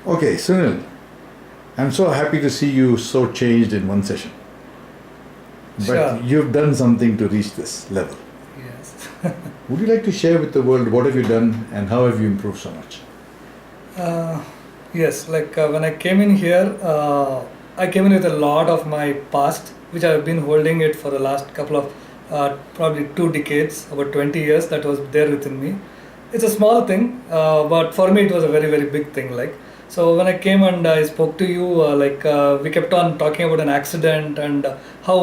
Okay, Sunil, I'm so happy to see you so changed in one session. But Sure. you've done something to reach this level. Yes. Would you like to share with the world what have you done and how have you improved so much? Yes, when I came in here, I came in with a lot of my past, which I've been holding it for the last couple of probably 2 decades, about 20 years, that was there within me. It's a small thing, but for me it was a very, very big thing. So when I came and I spoke to you, we kept on talking about an accident and how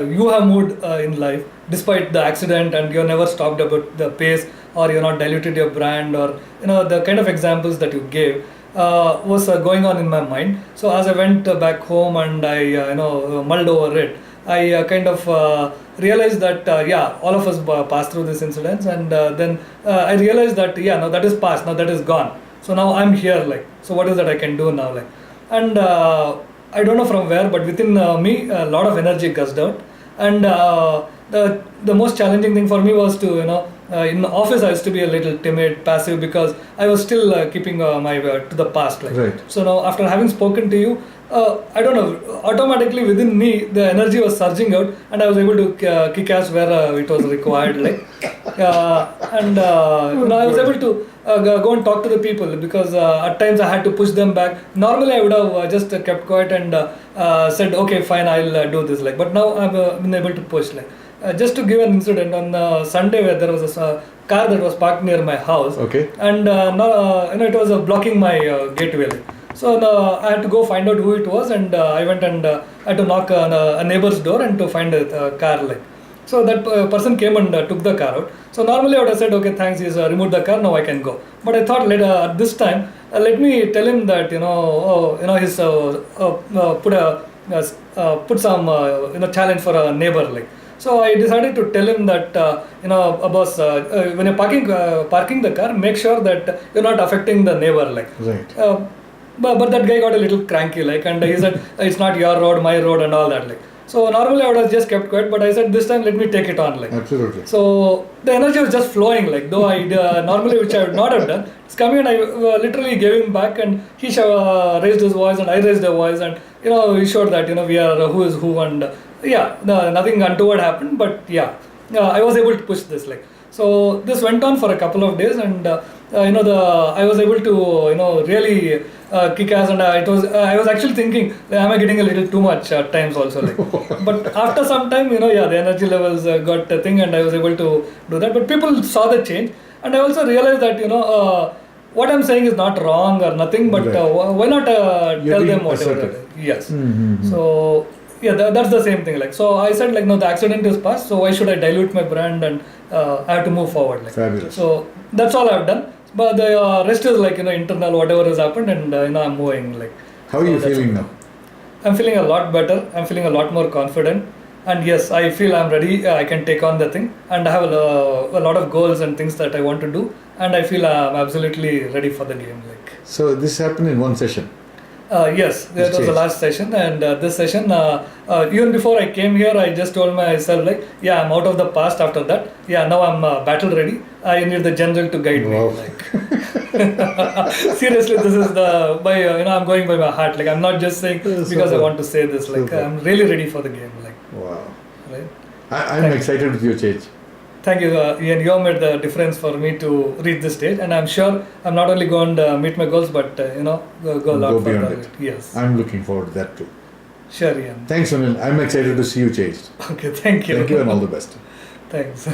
you have moved in life despite the accident, and you're never stopped about the pace, or you're not diluted your brand, or the kind of examples that you gave was going on in my mind. So as I went back home and I mulled over it, I kind of realized that all of us passed through these incidents, and then I realized that now that is past, now that is gone. So now I'm here, so what is that I can do now, and I don't know from where, but within me a lot of energy gushed out, and the most challenging thing for me was to in the office I used to be a little timid, passive, because I was still keeping my to the past. Right. So now after having spoken to you, I don't know, automatically within me the energy was surging out, and I was able to kick ass where it was required. And I was able to go and talk to the people, because at times I had to push them back. Normally I would have just kept quiet and said, okay, fine, I'll do this. But now I've been able to push. Just to give an incident, on Sunday where there was a car that was parked near my house. Okay. And it was blocking my gateway. So I had to go find out who it was, and I went and I had to knock on a neighbor's door and to find a car. So that person came and took the car out. So normally I would have said, okay, thanks, he's removed the car, now I can go. But I thought later at this time, let me tell him that he's put some challenge for a neighbor. So I decided to tell him that boss, when you're parking the car, make sure that you're not affecting the neighbor. Right. But that guy got a little cranky, and he said, it's not your road, my road, and all that. So normally I would have just kept quiet, but I said this time let me take it on. Absolutely. So the energy was just flowing, though I normally, which I would not have done. It's coming, and I literally gave him back, and he raised his voice and I raised the voice, and we showed that we are who is who, and nothing untoward happened, but I was able to push this. So this went on for a couple of days, and I was able to really kick ass, and I was actually thinking, am I getting a little too much at times also? But after some time, the energy levels got a thing, and I was able to do that. But people saw the change, and I also realized that what I'm saying is not wrong or nothing, but right. Why not tell them whatever? Assertive. Yes. Mm-hmm. So that's the same thing. So I said, no, the accident is past, so why should I dilute my brand, and I have to move forward. Fabulous. So that's all I've done. But the rest is internal, whatever has happened, and I'm moving. How are you feeling now? I'm feeling a lot better. I'm feeling a lot more confident. And yes, I feel I'm ready. I can take on the thing. And I have a lot of goals and things that I want to do. And I feel I'm absolutely ready for the game. So this happened in one session? Yes, that was the last session, and this session, even before I came here, I just told myself I'm out of the past after that. Now I'm battle ready. I need the general to guide Wow. me. Seriously, this is I'm going by my heart. I'm not just saying because I want to say this. I'm really ready for the game. Wow. Right. I'm excited with your change. Thank you, Ian. You have made the difference for me to reach this stage, and I'm sure I'm not only going to meet my goals, but go a lot Go further. beyond it. Yes. I'm looking forward to that too. Sure, Ian. Thanks, Sunil. I'm excited to see you changed. Okay, thank you. Thank you, and all the best. Thanks.